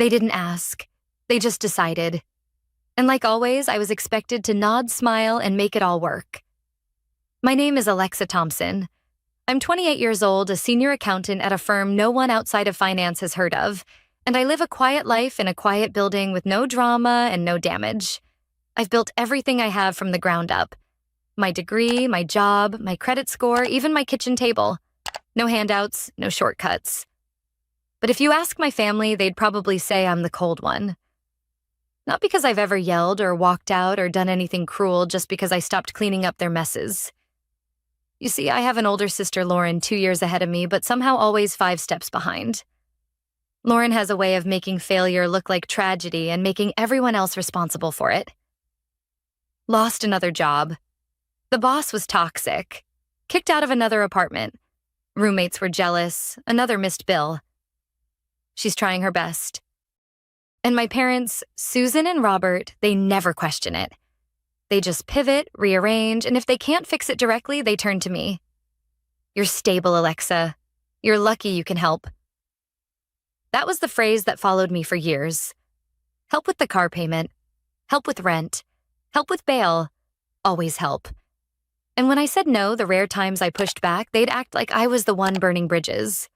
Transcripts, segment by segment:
They didn't ask. They just decided. And like always, I was expected to nod, smile, and make it all work. My name is Alexa Thompson. I'm 28 years old, a senior accountant at a firm no one outside of finance has heard of, and I live a quiet life in a quiet building with no drama and no damage. I've built everything I have from the ground up. My degree, my job, my credit score, even my kitchen table. No handouts, no shortcuts. But if you ask my family, they'd probably say I'm the cold one. Not because I've ever yelled or walked out or done anything cruel, just because I stopped cleaning up their messes. You see, I have an older sister, Lauren, 2 years ahead of me, but somehow always 5 steps behind. Lauren has a way of making failure look like tragedy and making everyone else responsible for it. Lost another job. The boss was toxic. Kicked out of another apartment. Roommates were jealous. Another missed bill. She's trying her best. And my parents, Susan and Robert, they never question it. They just pivot, rearrange, and if they can't fix it directly, they turn to me. You're stable, Alexa. You're lucky you can help. That was the phrase that followed me for years. Help with the car payment. Help with rent. Help with bail. Always help. And when I said no, the rare times I pushed back, they'd act like I was the one burning bridges.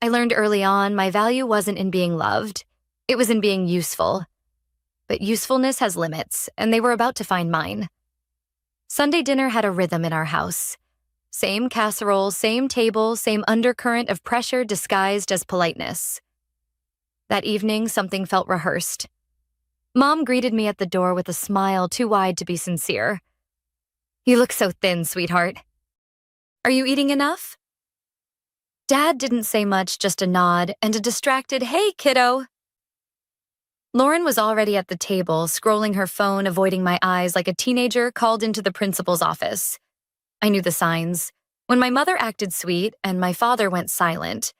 I learned early on my value wasn't in being loved. It was in being useful. But usefulness has limits, and they were about to find mine. Sunday dinner had a rhythm in our house. Same casserole, same table, same undercurrent of pressure disguised as politeness. That evening, something felt rehearsed. Mom greeted me at the door with a smile too wide to be sincere. You look so thin, sweetheart. Are you eating enough? Dad didn't say much, just a nod and a distracted, hey, kiddo. Lauren was already at the table, scrolling her phone, avoiding my eyes like a teenager called into the principal's office. I knew the signs. When my mother acted sweet and my father went silent,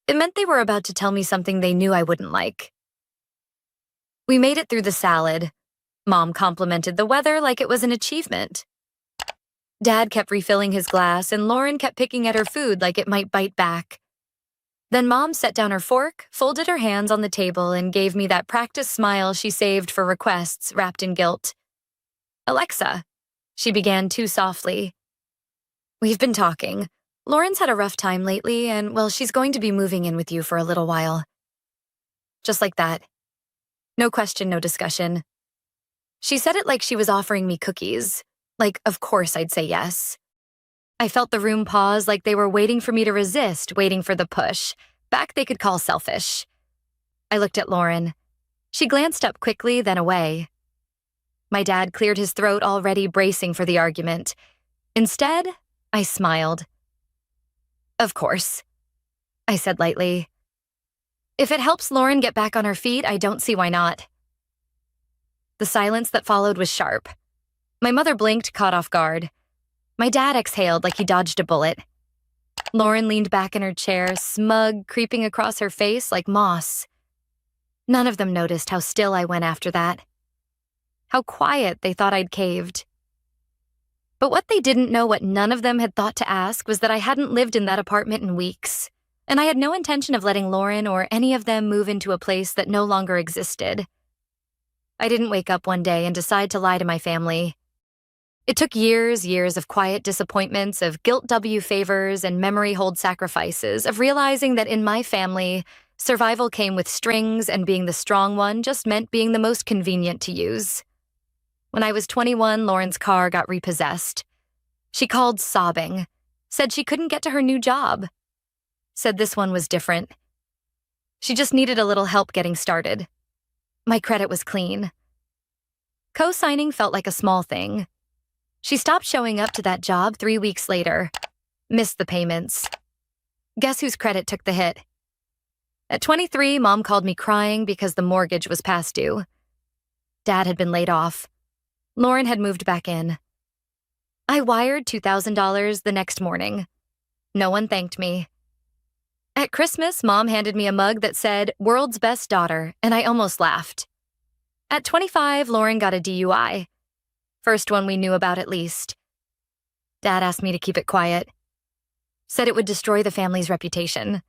it meant they were about to tell me something they knew I wouldn't like. We made it through the salad. Mom complimented the weather like it was an achievement. Dad kept refilling his glass, and Lauren kept picking at her food like it might bite back. Then Mom set down her fork, folded her hands on the table, and gave me that practice smile she saved for requests wrapped in guilt. Alexa, she began too softly. We've been talking. Lauren's had a rough time lately, and, well, she's going to be moving in with you for a little while. Just like that. No question, no discussion. She said it like she was offering me cookies. Like, of course I'd say yes. I felt the room pause like they were waiting for me to resist, waiting for the push. Back they could call selfish. I looked at Lauren. She glanced up quickly, then away. My dad cleared his throat, already bracing for the argument. Instead, I smiled. Of course, I said lightly. If it helps Lauren get back on her feet, I don't see why not. The silence that followed was sharp. My mother blinked, caught off guard. My dad exhaled like he dodged a bullet. Lauren leaned back in her chair, smug, creeping across her face like moss. None of them noticed how still I went after that. How quiet they thought I'd caved. But what they didn't know, what none of them had thought to ask, was that I hadn't lived in that apartment in weeks, and I had no intention of letting Lauren or any of them move into a place that no longer existed. I didn't wake up one day and decide to lie to my family. It took years of quiet disappointments, of guilt W favors and memory hold sacrifices, of realizing that in my family, survival came with strings and being the strong one just meant being the most convenient to use. When I was 21, Lauren's car got repossessed. She called sobbing, said she couldn't get to her new job, said this one was different. She just needed a little help getting started. My credit was clean. Co-signing felt like a small thing. She stopped showing up to that job 3 weeks later. Missed the payments. Guess whose credit took the hit? At 23, Mom called me crying because the mortgage was past due. Dad had been laid off. Lauren had moved back in. I wired $2,000 the next morning. No one thanked me. At Christmas, Mom handed me a mug that said, "World's Best Daughter," and I almost laughed. At 25, Lauren got a DUI. First one we knew about, at least. Dad asked me to keep it quiet. Said it would destroy the family's reputation.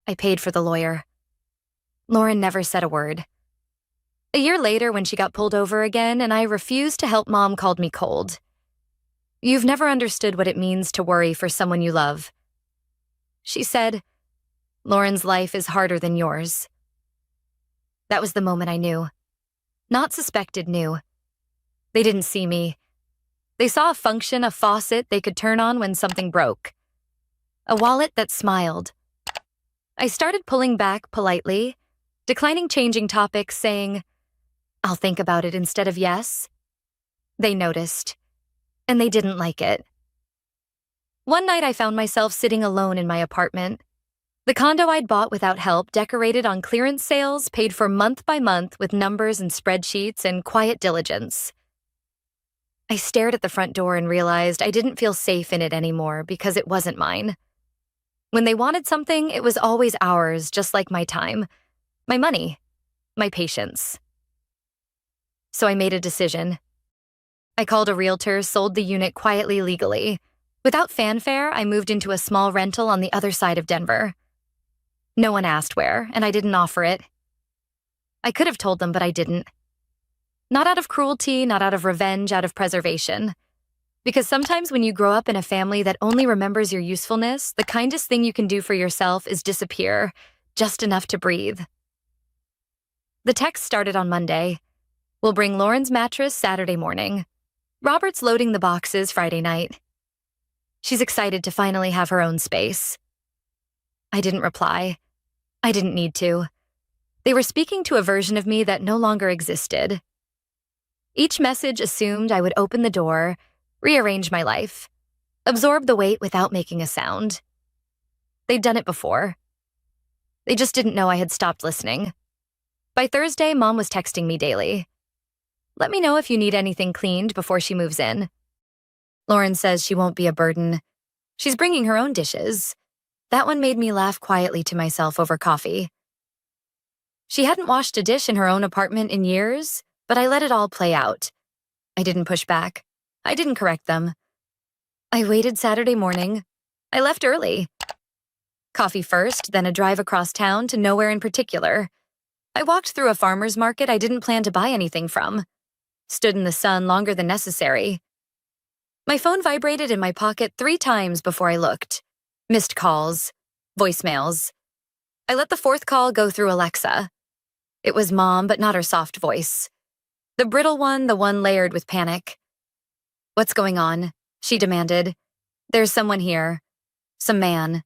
I paid for the lawyer. Lauren never said a word. A year later, when she got pulled over again and I refused to help, Mom called me cold. "You've never understood what it means to worry for someone you love." She said, "Lauren's life is harder than yours." That was the moment I knew. Not suspected, knew. They didn't see me. They saw a function, a faucet they could turn on when something broke. A wallet that smiled. I started pulling back politely, declining changing topics, saying, "I'll think about it," instead of yes. They noticed, and they didn't like it. One night I found myself sitting alone in my apartment. The condo I'd bought without help, decorated on clearance sales, paid for month by month with numbers and spreadsheets and quiet diligence. I stared at the front door and realized I didn't feel safe in it anymore because it wasn't mine. When they wanted something, it was always ours, just like my time, my money, my patience. So I made a decision. I called a realtor, sold the unit quietly, legally. Without fanfare, I moved into a small rental on the other side of Denver. No one asked where, and I didn't offer it. I could have told them, but I didn't. Not out of cruelty, not out of revenge, out of preservation. Because sometimes when you grow up in a family that only remembers your usefulness, the kindest thing you can do for yourself is disappear, just enough to breathe. The text started on Monday. "We'll bring Lauren's mattress Saturday morning. Robert's loading the boxes Friday night." She's excited to finally have her own space. I didn't reply. I didn't need to. They were speaking to a version of me that no longer existed. Each message assumed I would open the door, rearrange my life, absorb the weight without making a sound. They'd done it before. They just didn't know I had stopped listening. By Thursday, Mom was texting me daily. "Let me know if you need anything cleaned before she moves in. Lauren says she won't be a burden. She's bringing her own dishes." That one made me laugh quietly to myself over coffee. She hadn't washed a dish in her own apartment in years, but I let it all play out. I didn't push back. I didn't correct them. I waited Saturday morning. I left early. Coffee first, then a drive across town to nowhere in particular. I walked through a farmer's market I didn't plan to buy anything from. Stood in the sun longer than necessary. My phone vibrated in my pocket 3 times before I looked. Missed calls. Voicemails. I let the 4th call go through Alexa. It was Mom, but not her soft voice. The brittle one, the one layered with panic. "What's going on?" she demanded. "There's someone here. Some man.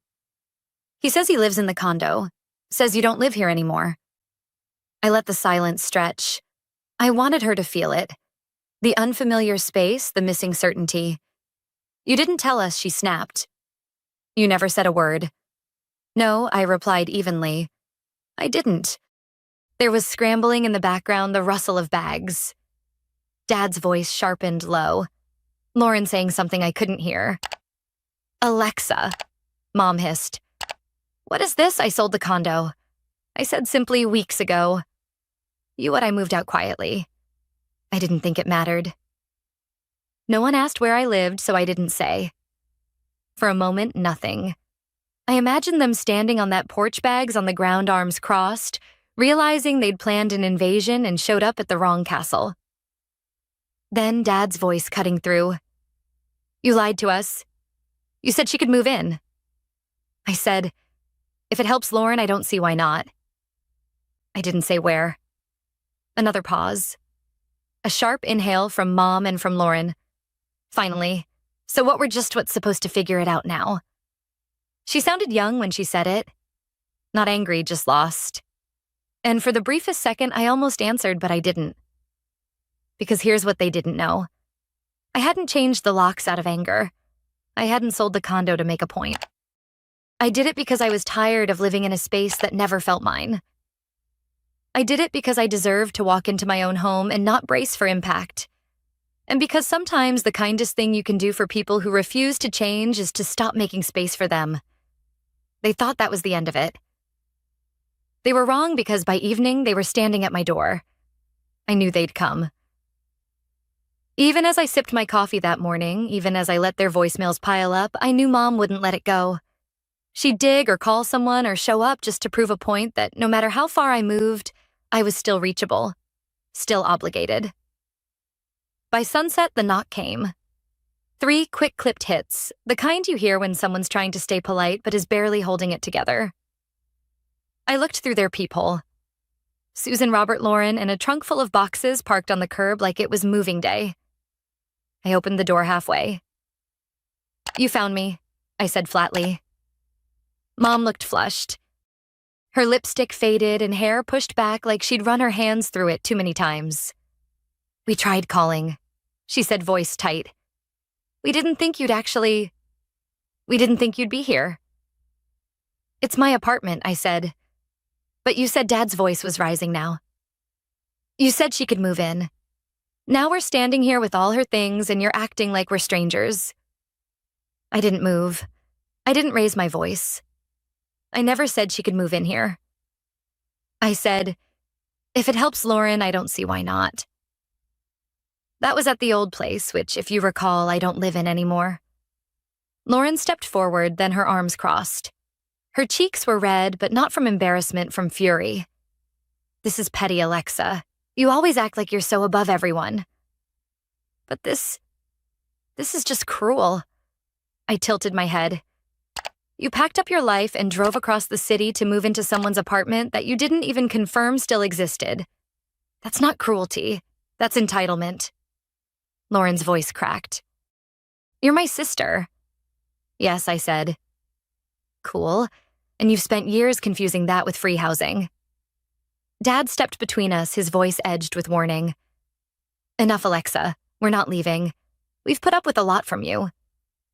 He says he lives in the condo. Says you don't live here anymore." I let the silence stretch. I wanted her to feel it. The unfamiliar space, the missing certainty. "You didn't tell us," she snapped. "You never said a word." "No," I replied evenly. "I didn't." There was scrambling in the background, the rustle of bags. Dad's voice sharpened low. Lauren saying something I couldn't hear. "Alexa," Mom hissed. "What is this? I sold the condo." I said simply, "Weeks ago." I moved out quietly. I didn't think it mattered. No one asked where I lived, so I didn't say. For a moment, nothing. I imagined them standing on that porch, bags on the ground, arms crossed, realizing they'd planned an invasion and showed up at the wrong castle. Then Dad's voice cutting through. "You lied to us. You said she could move in." I said, "If it helps Lauren, I don't see why not." I didn't say where. Another pause. A sharp inhale from Mom and from Lauren. Finally. "So what's supposed to figure it out now?" She sounded young when she said it. Not angry, just lost. And for the briefest second, I almost answered, but I didn't. Because here's what they didn't know. I hadn't changed the locks out of anger. I hadn't sold the condo to make a point. I did it because I was tired of living in a space that never felt mine. I did it because I deserved to walk into my own home and not brace for impact. And because sometimes the kindest thing you can do for people who refuse to change is to stop making space for them. They thought that was the end of it. They were wrong because by evening they were standing at my door. I knew they'd come. Even as I sipped my coffee that morning, even as I let their voicemails pile up, I knew Mom wouldn't let it go. She'd dig or call someone or show up just to prove a point that no matter how far I moved, I was still reachable, still obligated. By sunset, the knock came. 3 quick clipped hits, the kind you hear when someone's trying to stay polite but is barely holding it together. I looked through their peephole. Susan, Robert, Lauren, and a trunk full of boxes parked on the curb like it was moving day. I opened the door halfway. "You found me," I said flatly. Mom looked flushed. Her lipstick faded and hair pushed back like she'd run her hands through it too many times. "We tried calling," she said, voice tight. We didn't think you'd be here." "It's my apartment," I said. "But you said Dad's voice was rising now. You said she could move in. Now we're standing here with all her things and you're acting like we're strangers." I didn't move. I didn't raise my voice. I never said she could move in here. I said, "If it helps Lauren, I don't see why not." That was at the old place, which, if you recall, I don't live in anymore. Lauren stepped forward, then her arms crossed. Her cheeks were red, but not from embarrassment, from fury. "This is petty, Alexa. You always act like you're so above everyone." "But this is just cruel." I tilted my head. "You packed up your life and drove across the city to move into someone's apartment that you didn't even confirm still existed. That's not cruelty. That's entitlement." Lauren's voice cracked. "You're my sister." "Yes," I said. "Cool. And you've spent years confusing that with free housing." Dad stepped between us, his voice edged with warning. "Enough, Alexa. We're not leaving. We've put up with a lot from you.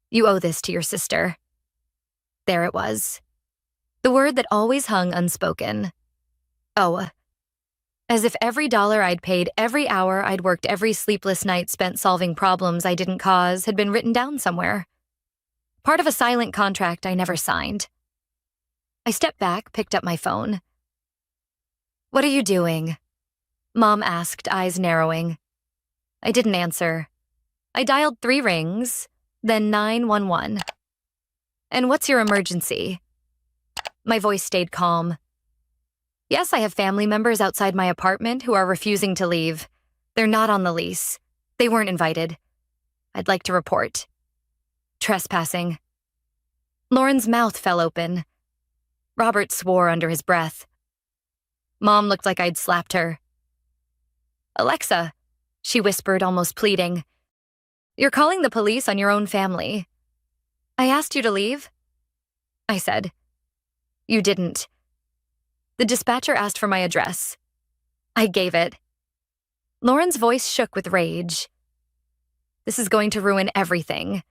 You owe this to your sister." There it was. The word that always hung unspoken. Oh. As if every dollar I'd paid, every hour I'd worked, every sleepless night spent solving problems I didn't cause had been written down somewhere. Part of a silent contract I never signed. I stepped back, picked up my phone. "What are you doing?" Mom asked, eyes narrowing. I didn't answer. I dialed 3 rings, then 911. "And what's your emergency?" My voice stayed calm. "Yes, I have family members outside my apartment who are refusing to leave. They're not on the lease. They weren't invited. I'd like to report. Trespassing." Lauren's mouth fell open. Robert swore under his breath. Mom looked like I'd slapped her. "Alexa," she whispered, almost pleading. "You're calling the police on your own family." "I asked you to leave," I said. "You didn't." The dispatcher asked for my address. I gave it. Lauren's voice shook with rage. "This is going to ruin everything.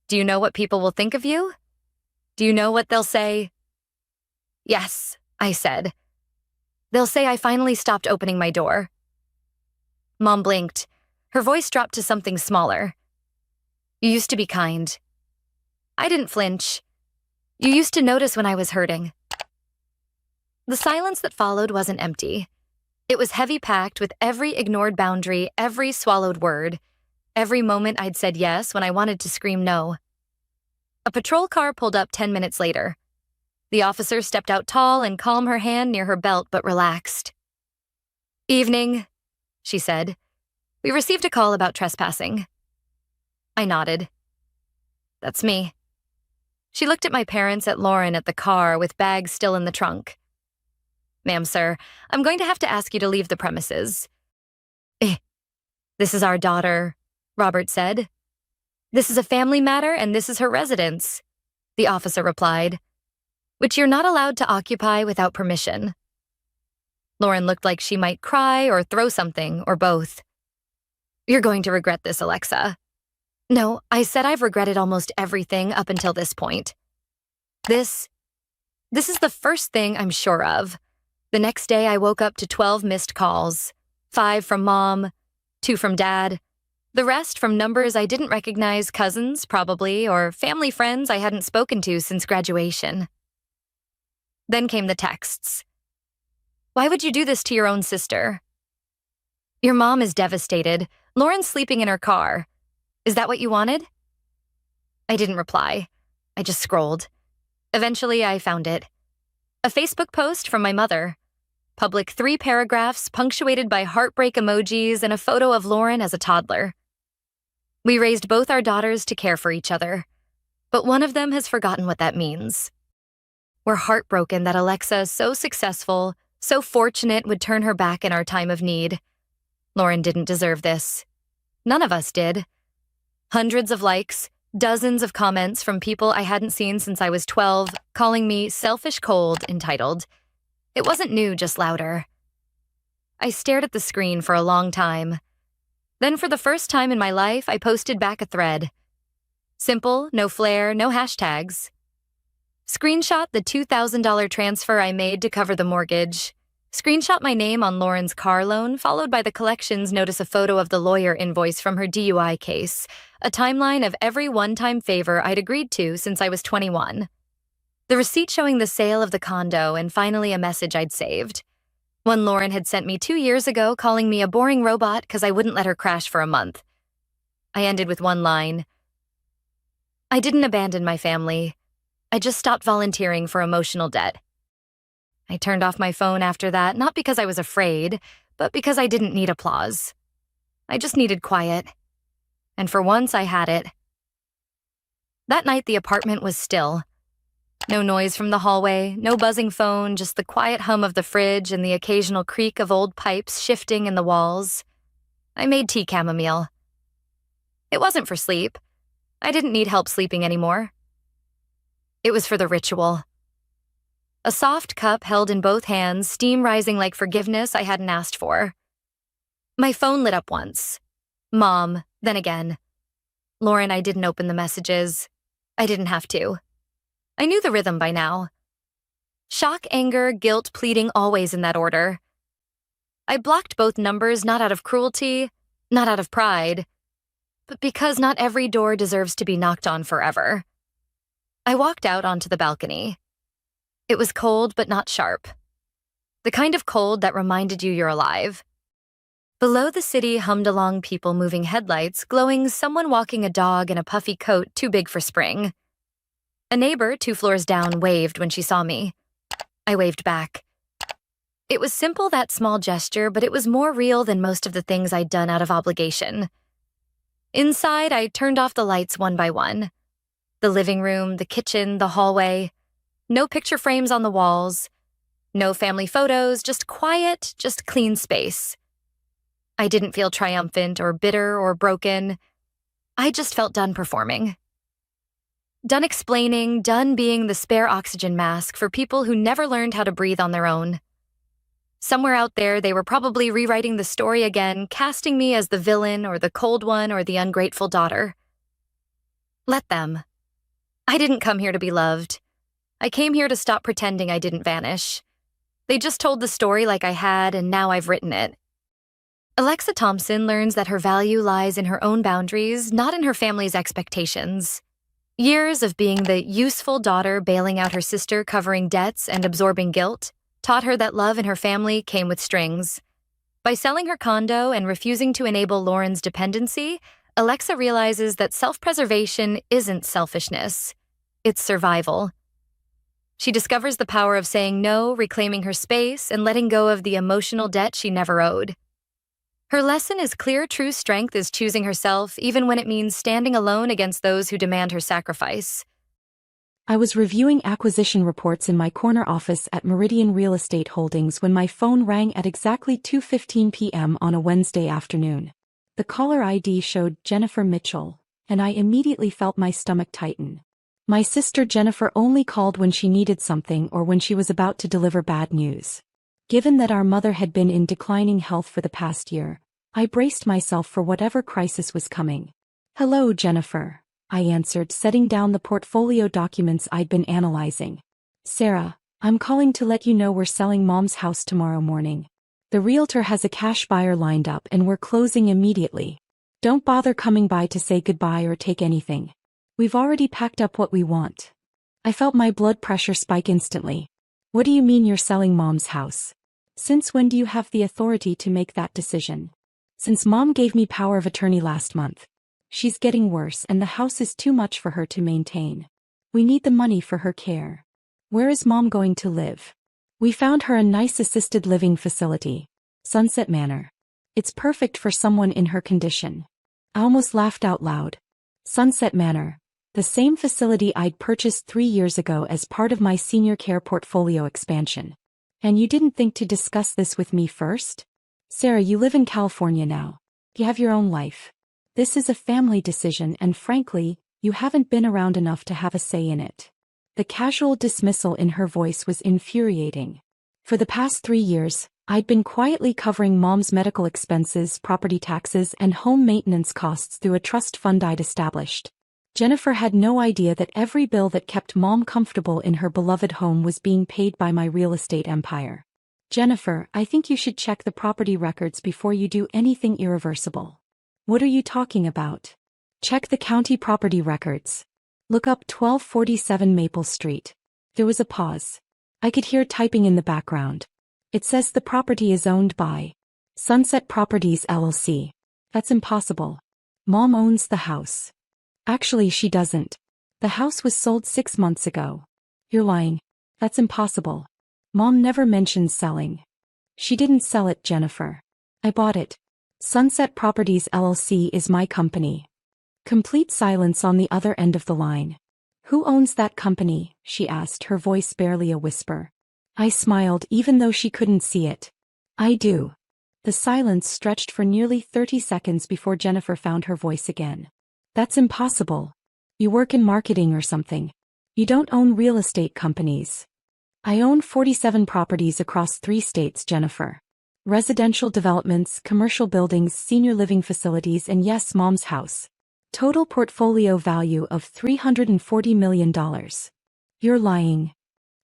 Do you know what people will think of you? Do you know what they'll say?" "Yes," I said. "They'll say I finally stopped opening my door." Mom blinked. Her voice dropped to something smaller. "You used to be kind." I didn't flinch. "You used to notice when I was hurting." The silence that followed wasn't empty. It was heavy-packed with every ignored boundary, every swallowed word, every moment I'd said yes when I wanted to scream no. A patrol car pulled up 10 minutes later. The officer stepped out tall and calm, her hand near her belt but relaxed. "Evening," she said. "We received a call about trespassing." I nodded. "That's me." She looked at my parents, at Lauren, at the car with bags still in the trunk. "Ma'am, sir, I'm going to have to ask you to leave the premises." "This is our daughter," Robert said. "This is a family matter and this is her residence," the officer replied, "which you're not allowed to occupy without permission." Lauren looked like she might cry or throw something, or both. "You're going to regret this, Alexa." "No, I said I've regretted almost everything up until this point. This is the first thing I'm sure of. The next day I woke up to 12 missed calls. 5 from Mom, 2 from Dad. The rest from numbers I didn't recognize, cousins, probably, or family friends I hadn't spoken to since graduation. Then came the texts. "Why would you do this to your own sister?" "Your mom is devastated. Lauren's sleeping in her car. Is that what you wanted?" I didn't reply. I just scrolled. Eventually, I found it. A Facebook post from my mother. Public 3 paragraphs punctuated by heartbreak emojis and a photo of Lauren as a toddler. We raised both our daughters to care for each other, but one of them has forgotten what that means. We're heartbroken that Alexa, so successful, so fortunate, would turn her back in our time of need. Lauren didn't deserve this. None of us did. Hundreds of likes, dozens of comments from people I hadn't seen since I was 12, calling me selfish, cold, entitled. It wasn't new, just louder. I stared at the screen for a long time. Then for the first time in my life, I posted back a thread. Simple, no flair, no hashtags. Screenshot the $2,000 transfer I made to cover the mortgage. Screenshot my name on Lauren's car loan, followed by the collections notice a photo of the lawyer invoice from her DUI case, a timeline of every one-time favor I'd agreed to since I was 21. The receipt showing the sale of the condo, and finally a message I'd saved. One Lauren had sent me 2 years ago, calling me a boring robot because I wouldn't let her crash for a month. I ended with one line. I didn't abandon my family. I just stopped volunteering for emotional debt. I turned off my phone after that, not because I was afraid, but because I didn't need applause. I just needed quiet. And for once, I had it. That night, the apartment was still. No noise from the hallway, no buzzing phone, just the quiet hum of the fridge and the occasional creak of old pipes shifting in the walls. I made tea chamomile. It wasn't for sleep. I didn't need help sleeping anymore. It was for the ritual. A soft cup held in both hands, steam rising like forgiveness I hadn't asked for. My phone lit up once. Mom, then again. Lauren, I didn't open the messages. I didn't have to. I knew the rhythm by now. Shock, anger, guilt, pleading, always in that order. I blocked both numbers not out of cruelty, not out of pride, but because not every door deserves to be knocked on forever. I walked out onto the balcony. It was cold but not sharp. The kind of cold that reminded you you're alive. Below the city hummed along people moving headlights, glowing someone walking a dog in a puffy coat too big for spring. A neighbor 2 floors down waved when she saw me. I waved back. It was simple, that small gesture, but it was more real than most of the things I'd done out of obligation. Inside, I turned off the lights one by one. The living room, the kitchen, the hallway. No picture frames on the walls. No family photos, just quiet, just clean space. I didn't feel triumphant or bitter or broken. I just felt done performing. Done explaining, done being the spare oxygen mask for people who never learned how to breathe on their own. Somewhere out there, they were probably rewriting the story again, casting me as the villain or the cold one or the ungrateful daughter. Let them. I didn't come here to be loved. I came here to stop pretending I didn't vanish. They just told the story like I had, and now I've written it. Alexa Thompson learns that her value lies in her own boundaries, not in her family's expectations. Years of being the useful daughter bailing out her sister, covering debts and absorbing guilt, taught her that love in her family came with strings. By selling her condo and refusing to enable Lauren's dependency, Alexa realizes that self-preservation isn't selfishness. It's survival. She discovers the power of saying no, reclaiming her space, and letting go of the emotional debt she never owed. Her lesson is clear. True strength is choosing herself, even when it means standing alone against those who demand her sacrifice. I was reviewing acquisition reports in my corner office at Meridian Real Estate Holdings when my phone rang at exactly 2:15 p.m. on a Wednesday afternoon. The caller ID showed Jennifer Mitchell, and I immediately felt my stomach tighten. My sister Jennifer only called when she needed something or when she was about to deliver bad news. Given that our mother had been in declining health for the past year, I braced myself for whatever crisis was coming. "Hello, Jennifer," I answered, setting down the portfolio documents I'd been analyzing. "Sarah, I'm calling to let you know we're selling Mom's house tomorrow morning. The realtor has a cash buyer lined up and we're closing immediately. Don't bother coming by to say goodbye or take anything. We've already packed up what we want." I felt my blood pressure spike instantly. "What do you mean you're selling Mom's house? Since when do you have the authority to make that decision?" "Since Mom gave me power of attorney last month. She's getting worse and the house is too much for her to maintain. We need the money for her care." Where is Mom going to live? We found her a nice assisted living facility. Sunset Manor. It's perfect for someone in her condition. I almost laughed out loud. Sunset Manor. The same facility I'd purchased 3 years ago as part of my senior care portfolio expansion. And you didn't think to discuss this with me first? Sarah, you live in California now. You have your own life. This is a family decision and frankly, you haven't been around enough to have a say in it. The casual dismissal in her voice was infuriating. For the past 3 years, I'd been quietly covering Mom's medical expenses, property taxes, and home maintenance costs through a trust fund I'd established. Jennifer had no idea that every bill that kept Mom comfortable in her beloved home was being paid by my real estate empire. Jennifer, I think you should check the property records before you do anything irreversible. What are you talking about? Check the county property records. Look up 1247 Maple Street. There was a pause. I could hear typing in the background. It says the property is owned by Sunset Properties LLC. That's impossible. Mom owns the house. Actually, she doesn't. The house was sold 6 months ago. You're lying. That's impossible. Mom never mentioned selling. She didn't sell it, Jennifer. I bought it. Sunset Properties LLC is my company. Complete silence on the other end of the line. Who owns that company? She asked, her voice barely a whisper. I smiled even though she couldn't see it. I do. The silence stretched for nearly 30 seconds before Jennifer found her voice again. That's impossible. You work in marketing or something. You don't own real estate companies. I own 47 properties across 3 states, Jennifer. Residential developments, commercial buildings, senior living facilities, and yes, Mom's house. Total portfolio value of $340 million. You're lying.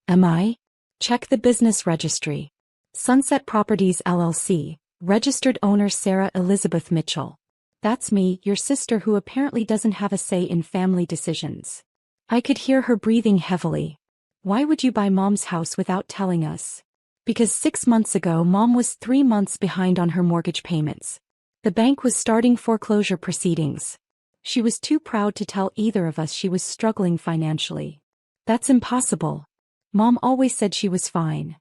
Am I? Check the business registry. Sunset Properties LLC, registered owner Sarah Elizabeth Mitchell. That's me, your sister who apparently doesn't have a say in family decisions. I could hear her breathing heavily. Why would you buy Mom's house without telling us? Because 6 months ago Mom was 3 months behind on her mortgage payments. The bank was starting foreclosure proceedings. She was too proud to tell either of us she was struggling financially. That's impossible. Mom always said she was fine.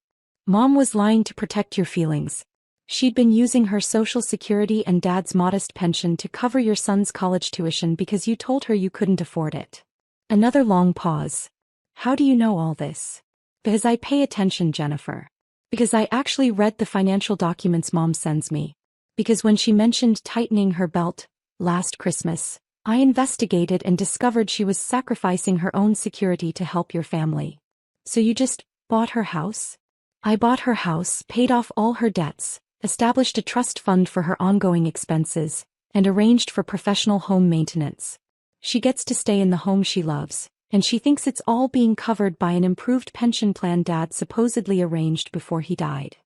Mom was lying to protect your feelings. She'd been using her Social Security and Dad's modest pension to cover your son's college tuition because you told her you couldn't afford it. Another long pause. How do you know all this? Because I pay attention, Jennifer. Because I actually read the financial documents Mom sends me. Because when she mentioned tightening her belt last Christmas, I investigated and discovered she was sacrificing her own security to help your family. So you just bought her house? I bought her house, paid off all her debts, established a trust fund for her ongoing expenses, and arranged for professional home maintenance. She gets to stay in the home she loves, and she thinks it's all being covered by an improved pension plan Dad supposedly arranged before he died.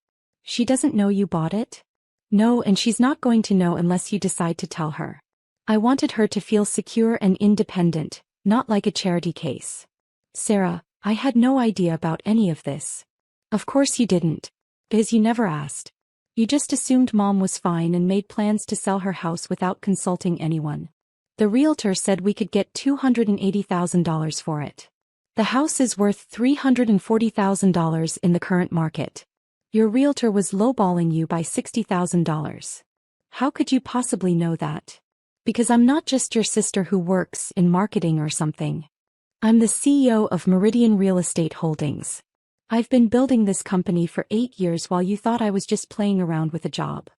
She doesn't know you bought it? No, and she's not going to know unless you decide to tell her. I wanted her to feel secure and independent, not like a charity case. Sarah, I had no idea about any of this. Of course you didn't. Because you never asked. You just assumed Mom was fine and made plans to sell her house without consulting anyone. The realtor said we could get $280,000 for it. The house is worth $340,000 in the current market. Your realtor was lowballing you by $60,000. How could you possibly know that? Because I'm not just your sister who works in marketing or something. I'm the CEO of Meridian Real Estate Holdings. I've been building this company for 8 years while you thought I was just playing around with a job.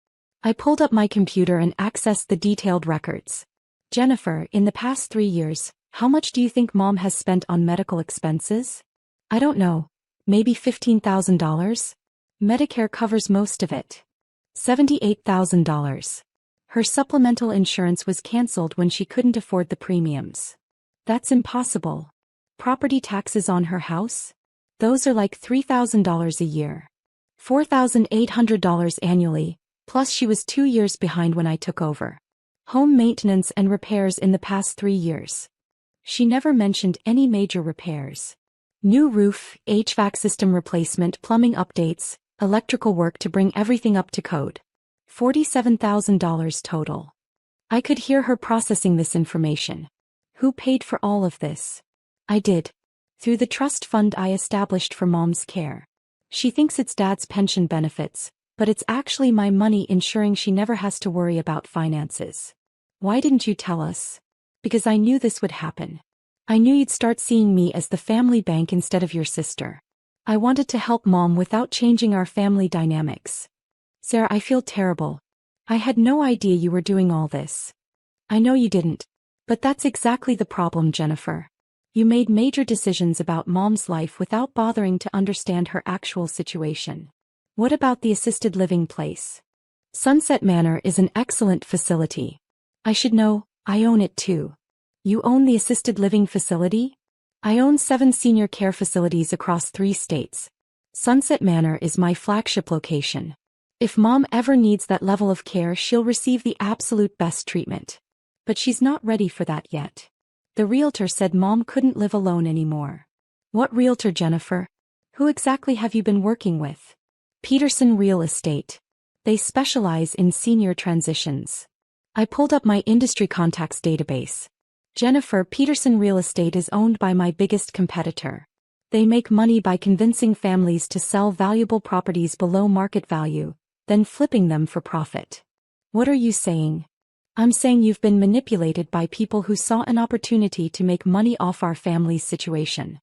I pulled up my computer and accessed the detailed records. Jennifer, in the past 3 years, how much do you think Mom has spent on medical expenses? I don't know. Maybe $15,000? Medicare covers most of it. $78,000. Her supplemental insurance was canceled when she couldn't afford the premiums. That's impossible. Property taxes on her house? Those are like $3,000 a year. $4,800 annually, plus she was 2 years behind when I took over. Home maintenance and repairs in the past 3 years. She never mentioned any major repairs. New roof, HVAC system replacement, plumbing updates, electrical work to bring everything up to code. $47,000 total. I could hear her processing this information. Who paid for all of this? I did. Through the trust fund I established for Mom's care. She thinks it's Dad's pension benefits, but it's actually my money ensuring she never has to worry about finances. Why didn't you tell us? Because I knew this would happen. I knew you'd start seeing me as the family bank instead of your sister. I wanted to help Mom without changing our family dynamics. Sarah, I feel terrible. I had no idea you were doing all this. I know you didn't. But that's exactly the problem, Jennifer. You made major decisions about Mom's life without bothering to understand her actual situation. What about the assisted living place? Sunset Manor is an excellent facility. I should know, I own it too. You own the assisted living facility? I own 7 senior care facilities across 3 states. Sunset Manor is my flagship location. If Mom ever needs that level of care, she'll receive the absolute best treatment. But she's not ready for that yet. The realtor said Mom couldn't live alone anymore. What realtor, Jennifer? Who exactly have you been working with? Peterson Real Estate. They specialize in senior transitions. I pulled up my industry contacts database. Jennifer, Peterson Real Estate is owned by my biggest competitor. They make money by convincing families to sell valuable properties below market value, then flipping them for profit. What are you saying? I'm saying you've been manipulated by people who saw an opportunity to make money off our family's situation.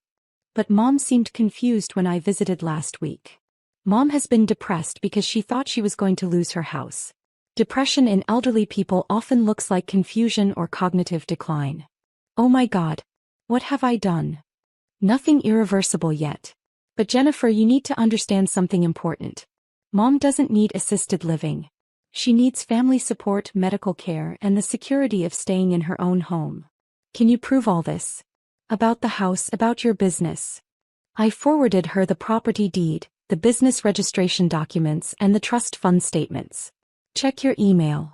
But Mom seemed confused when I visited last week. Mom has been depressed because she thought she was going to lose her house. Depression in elderly people often looks like confusion or cognitive decline. Oh my God. What have I done? Nothing irreversible yet. But Jennifer, you need to understand something important. Mom doesn't need assisted living. She needs family support, medical care, and the security of staying in her own home. Can you prove all this? About the house, about your business. I forwarded her the property deed, the business registration documents, and the trust fund statements. Check your email.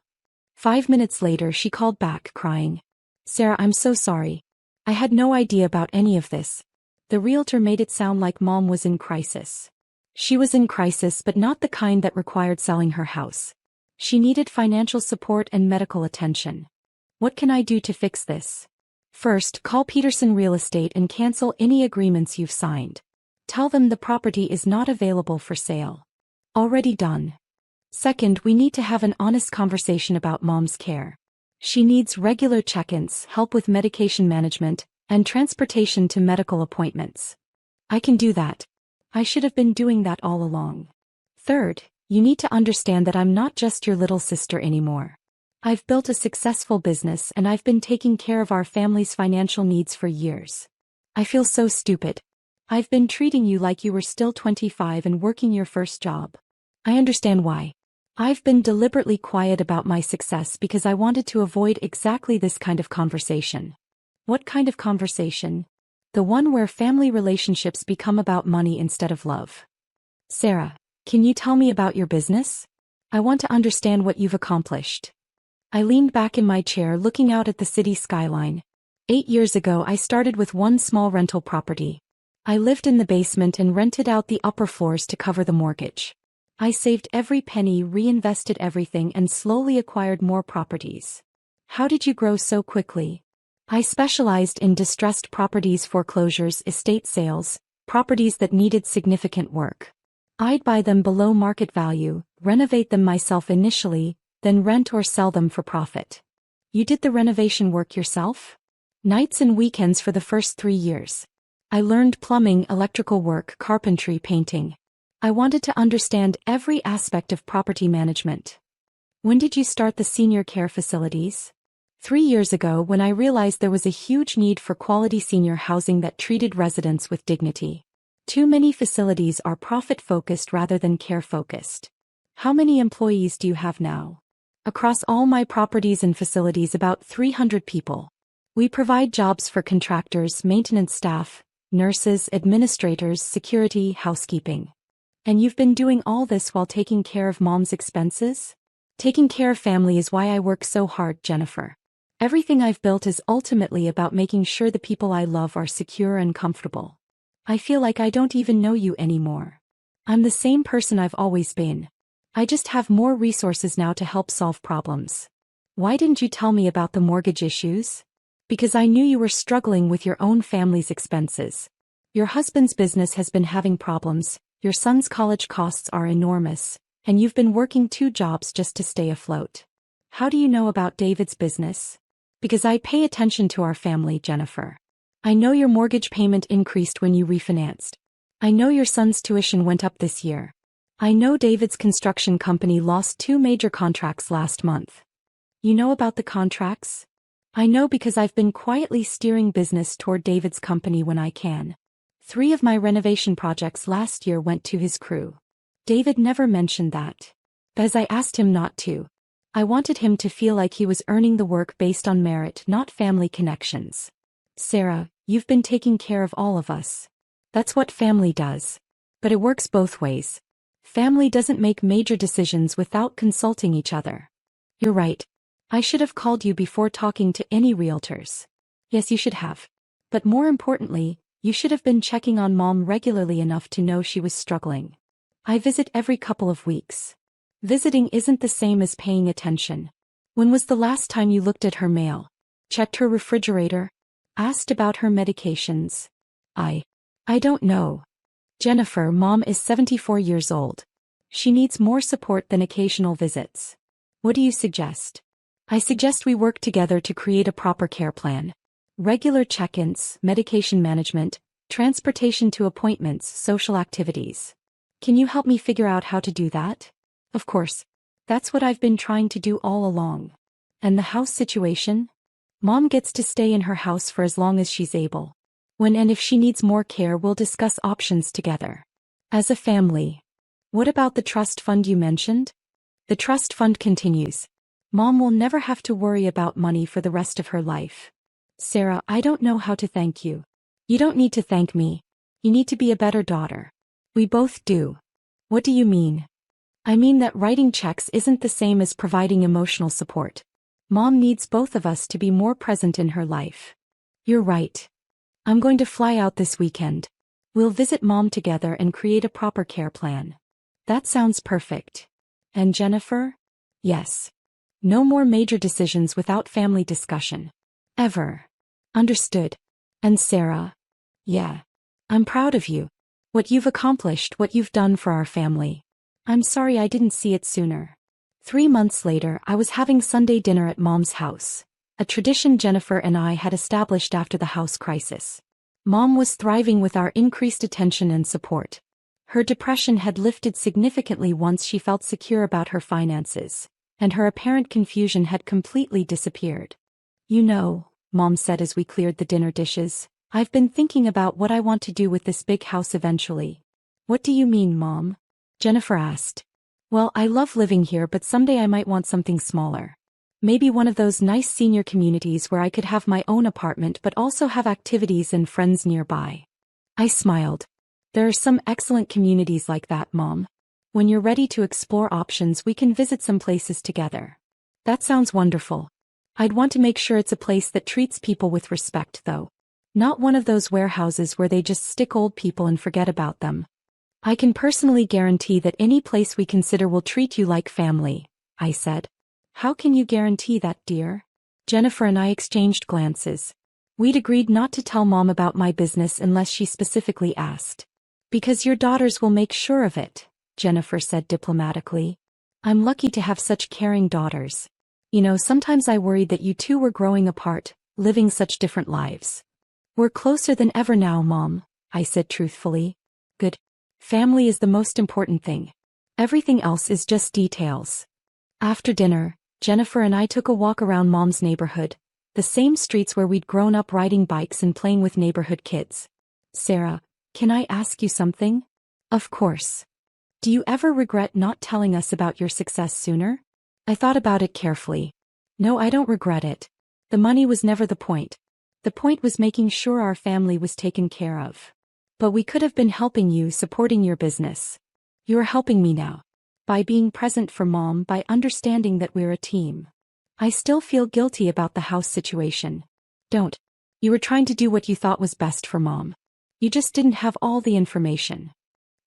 5 minutes later, she called back, crying. Sarah, I'm so sorry. I had no idea about any of this. The realtor made it sound like Mom was in crisis. She was in crisis, but not the kind that required selling her house. She needed financial support and medical attention. What can I do to fix this? First, call Peterson Real Estate and cancel any agreements you've signed. Tell them the property is not available for sale. Already done. Second, we need to have an honest conversation about Mom's care. She needs regular check-ins, help with medication management, and transportation to medical appointments. I can do that. I should have been doing that all along. Third, you need to understand that I'm not just your little sister anymore. I've built a successful business and I've been taking care of our family's financial needs for years. I feel so stupid. I've been treating you like you were still 25 and working your first job. I understand why. I've been deliberately quiet about my success because I wanted to avoid exactly this kind of conversation. What kind of conversation? The one where family relationships become about money instead of love. Sarah, can you tell me about your business? I want to understand what you've accomplished. I leaned back in my chair looking out at the city skyline. 8 years ago, I started with one small rental property. I lived in the basement and rented out the upper floors to cover the mortgage. I saved every penny, reinvested everything, and slowly acquired more properties. How did you grow so quickly? I specialized in distressed properties, foreclosures, estate sales, properties that needed significant work. I'd buy them below market value, renovate them myself initially, then rent or sell them for profit. You did the renovation work yourself? Nights and weekends for the first 3 years. I learned plumbing, electrical work, carpentry, painting. I wanted to understand every aspect of property management. When did you start the senior care facilities? 3 years ago, when I realized there was a huge need for quality senior housing that treated residents with dignity. Too many facilities are profit-focused rather than care-focused. How many employees do you have now? Across all my properties and facilities, about 300 people. We provide jobs for contractors, maintenance staff, nurses, administrators, security, housekeeping. And you've been doing all this while taking care of Mom's expenses? Taking care of family is why I work so hard, Jennifer. Everything I've built is ultimately about making sure the people I love are secure and comfortable. I feel like I don't even know you anymore. I'm the same person I've always been. I just have more resources now to help solve problems. Why didn't you tell me about the mortgage issues? Because I knew you were struggling with your own family's expenses. Your husband's business has been having problems, your son's college costs are enormous, and you've been working 2 jobs just to stay afloat. How do you know about David's business? Because I pay attention to our family, Jennifer. I know your mortgage payment increased when you refinanced. I know your son's tuition went up this year. I know David's construction company lost 2 major contracts last month. You know about the contracts? I know because I've been quietly steering business toward David's company when I can. 3 of my renovation projects last year went to his crew. David never mentioned that. Because I asked him not to. I wanted him to feel like he was earning the work based on merit, not family connections. Sarah, you've been taking care of all of us. That's what family does. But it works both ways. Family doesn't make major decisions without consulting each other. You're right. I should have called you before talking to any realtors. Yes, you should have. But more importantly, you should have been checking on Mom regularly enough to know she was struggling. I visit every couple of weeks. Visiting isn't the same as paying attention. When was the last time you looked at her mail? Checked her refrigerator? Asked about her medications? I don't know. Jennifer, Mom is 74 years old. She needs more support than occasional visits. What do you suggest? I suggest we work together to create a proper care plan. Regular check-ins, medication management, transportation to appointments, social activities. Can you help me figure out how to do that? Of course. That's what I've been trying to do all along. And the house situation? Mom gets to stay in her house for as long as she's able. When and if she needs more care, we'll discuss options together. As a family. What about the trust fund you mentioned? The trust fund continues. Mom will never have to worry about money for the rest of her life. Sarah, I don't know how to thank you. You don't need to thank me. You need to be a better daughter. We both do. What do you mean? I mean that writing checks isn't the same as providing emotional support. Mom needs both of us to be more present in her life. You're right. I'm going to fly out this weekend. We'll visit Mom together and create a proper care plan. That sounds perfect. And Jennifer? Yes. No more major decisions without family discussion. Ever. Understood. And Sarah? Yeah. I'm proud of you. What you've accomplished, what you've done for our family. I'm sorry I didn't see it sooner. 3 months later, I was having Sunday dinner at Mom's house. A tradition Jennifer and I had established after the house crisis. Mom was thriving with our increased attention and support. Her depression had lifted significantly once she felt secure about her finances, and her apparent confusion had completely disappeared. You know, Mom said as we cleared the dinner dishes, I've been thinking about what I want to do with this big house eventually. What do you mean, Mom? Jennifer asked. Well, I love living here, but someday I might want something smaller. Maybe one of those nice senior communities where I could have my own apartment but also have activities and friends nearby. I smiled. There are some excellent communities like that, Mom. When you're ready to explore options, we can visit some places together. That sounds wonderful. I'd want to make sure it's a place that treats people with respect, though. Not one of those warehouses where they just stick old people and forget about them. I can personally guarantee that any place we consider will treat you like family, I said. How can you guarantee that, dear? Jennifer and I exchanged glances. We'd agreed not to tell Mom about my business unless she specifically asked. Because your daughters will make sure of it, Jennifer said diplomatically. I'm lucky to have such caring daughters. You know, sometimes I worried that you two were growing apart, living such different lives. We're closer than ever now, Mom, I said truthfully. Good. Family is the most important thing. Everything else is just details. After dinner, Jennifer and I took a walk around Mom's neighborhood, the same streets where we'd grown up riding bikes and playing with neighborhood kids. Sarah, can I ask you something? Of course. Do you ever regret not telling us about your success sooner? I thought about it carefully. No, I don't regret it. The money was never the point. The point was making sure our family was taken care of. But we could have been helping you, supporting your business. You are helping me now. By being present for Mom, by understanding that we're a team. I still feel guilty about the house situation. Don't. You were trying to do what you thought was best for Mom. You just didn't have all the information.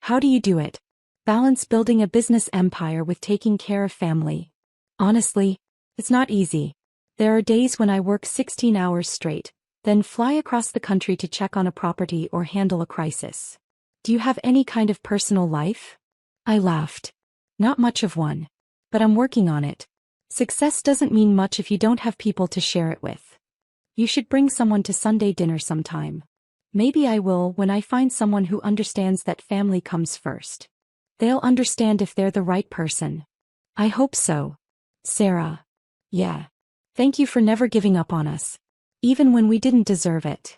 How do you do it? Balance building a business empire with taking care of family. Honestly, it's not easy. There are days when I work 16 hours straight, then fly across the country to check on a property or handle a crisis. Do you have any kind of personal life? I laughed. Not much of one. But I'm working on it. Success doesn't mean much if you don't have people to share it with. You should bring someone to Sunday dinner sometime. Maybe I will when I find someone who understands that family comes first. They'll understand if they're the right person. I hope so. Sarah. Yeah. Thank you for never giving up on us. Even when we didn't deserve it.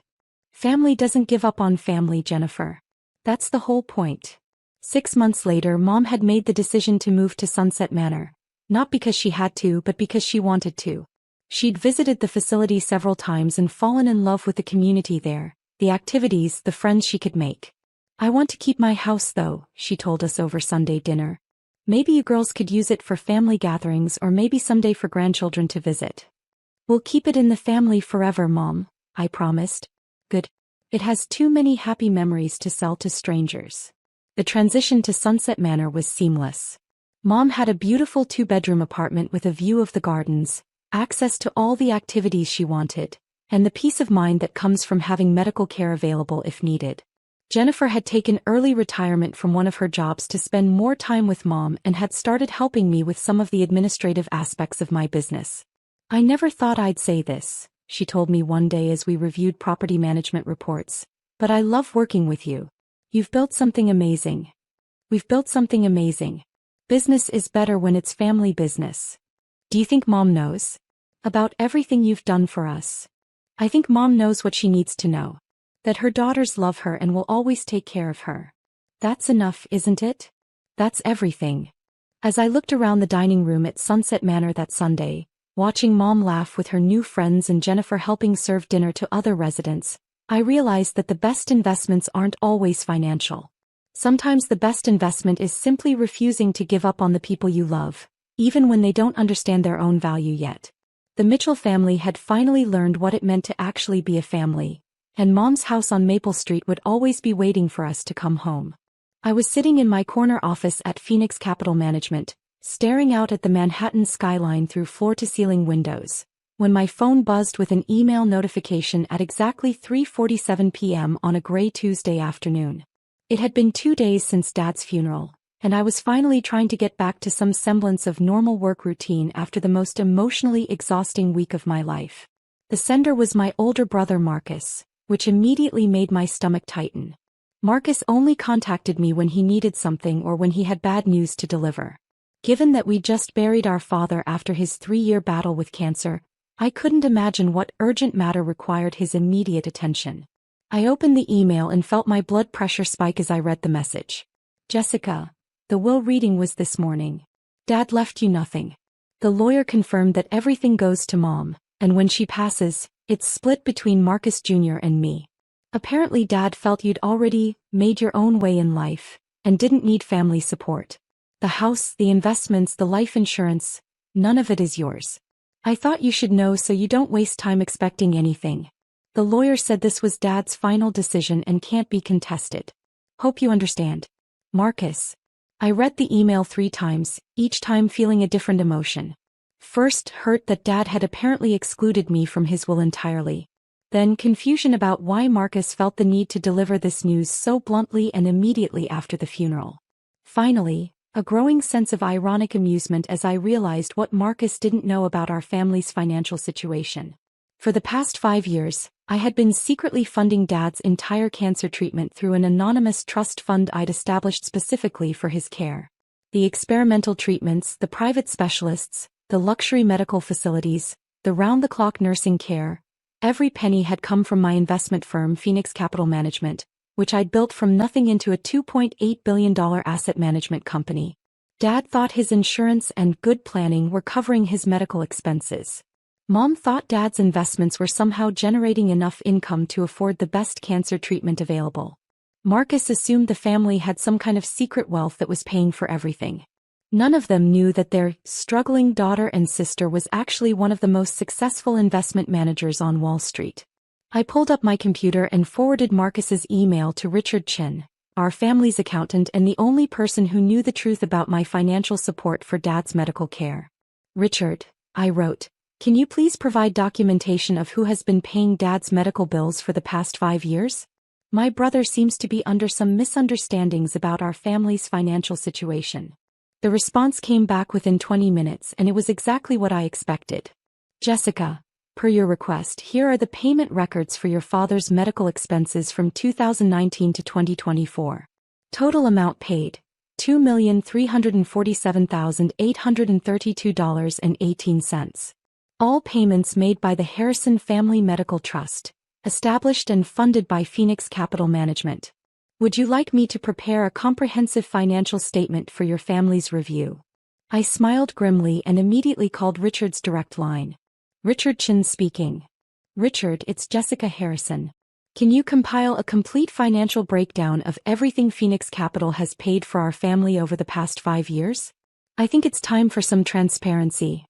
Family doesn't give up on family, Jennifer. That's the whole point. 6 months later, Mom had made the decision to move to Sunset Manor. Not because she had to, but because she wanted to. She'd visited the facility several times and fallen in love with the community there, the activities, the friends she could make. I want to keep my house though, she told us over Sunday dinner. Maybe you girls could use it for family gatherings or maybe someday for grandchildren to visit. We'll keep it in the family forever, Mom, I promised. Good. It has too many happy memories to sell to strangers. The transition to Sunset Manor was seamless. Mom had a beautiful 2-bedroom apartment with a view of the gardens, access to all the activities she wanted, and the peace of mind that comes from having medical care available if needed. Jennifer had taken early retirement from one of her jobs to spend more time with Mom and had started helping me with some of the administrative aspects of my business. I never thought I'd say this, she told me one day as we reviewed property management reports, but I love working with you. You've built something amazing. We've built something amazing. Business is better when it's family business. Do you think Mom knows about everything you've done for us? I think Mom knows what she needs to know. That her daughters love her and will always take care of her. That's enough, isn't it? That's everything. As I looked around the dining room at Sunset Manor that Sunday, watching Mom laugh with her new friends and Jennifer helping serve dinner to other residents, I realized that the best investments aren't always financial. Sometimes the best investment is simply refusing to give up on the people you love, even when they don't understand their own value yet. The Mitchell family had finally learned what it meant to actually be a family, and Mom's house on Maple Street would always be waiting for us to come home. I was sitting in my corner office at Phoenix Capital Management, staring out at the Manhattan skyline through floor-to-ceiling windows, when my phone buzzed with an email notification at exactly 3:47 p.m. on a gray Tuesday afternoon. It had been 2 days since Dad's funeral, and I was finally trying to get back to some semblance of normal work routine after the most emotionally exhausting week of my life. The sender was my older brother Marcus, which immediately made my stomach tighten. Marcus only contacted me when he needed something or when he had bad news to deliver. Given that we just buried our father after his 3-year battle with cancer, I couldn't imagine what urgent matter required his immediate attention. I opened the email and felt my blood pressure spike as I read the message. Jessica, the will reading was this morning. Dad left you nothing. The lawyer confirmed that everything goes to Mom, and when she passes, it's split between Marcus Jr. and me. Apparently Dad felt you'd already made your own way in life, and didn't need family support. The house, the investments, the life insurance, none of it is yours. I thought you should know so you don't waste time expecting anything. The lawyer said this was Dad's final decision and can't be contested. Hope you understand. Marcus. I read the email 3 times, each time feeling a different emotion. First, hurt that Dad had apparently excluded me from his will entirely. Then confusion about why Marcus felt the need to deliver this news so bluntly and immediately after the funeral. Finally, a growing sense of ironic amusement as I realized what Marcus didn't know about our family's financial situation. For the past 5 years, I had been secretly funding Dad's entire cancer treatment through an anonymous trust fund I'd established specifically for his care. The experimental treatments, the private specialists, the luxury medical facilities, the round-the-clock nursing care, every penny had come from my investment firm Phoenix Capital Management, which I'd built from nothing into a $2.8 billion asset management company. Dad thought his insurance and good planning were covering his medical expenses. Mom thought Dad's investments were somehow generating enough income to afford the best cancer treatment available. Marcus assumed the family had some kind of secret wealth that was paying for everything. None of them knew that their struggling daughter and sister was actually one of the most successful investment managers on Wall Street. I pulled up my computer and forwarded Marcus's email to Richard Chin, our family's accountant and the only person who knew the truth about my financial support for Dad's medical care. Richard, I wrote, Can you please provide documentation of who has been paying Dad's medical bills for the past 5 years? My brother seems to be under some misunderstandings about our family's financial situation. The response came back within 20 minutes and it was exactly what I expected. Jessica, per your request, here are the payment records for your father's medical expenses from 2019 to 2024. Total amount paid, $2,347,832.18. All payments made by the Harrison Family Medical Trust, established and funded by Phoenix Capital Management. Would you like me to prepare a comprehensive financial statement for your family's review? I smiled grimly and immediately called Richard's direct line. Richard Chin speaking. Richard, it's Jessica Harrison. Can you compile a complete financial breakdown of everything Phoenix Capital has paid for our family over the past 5 years? I think it's time for some transparency.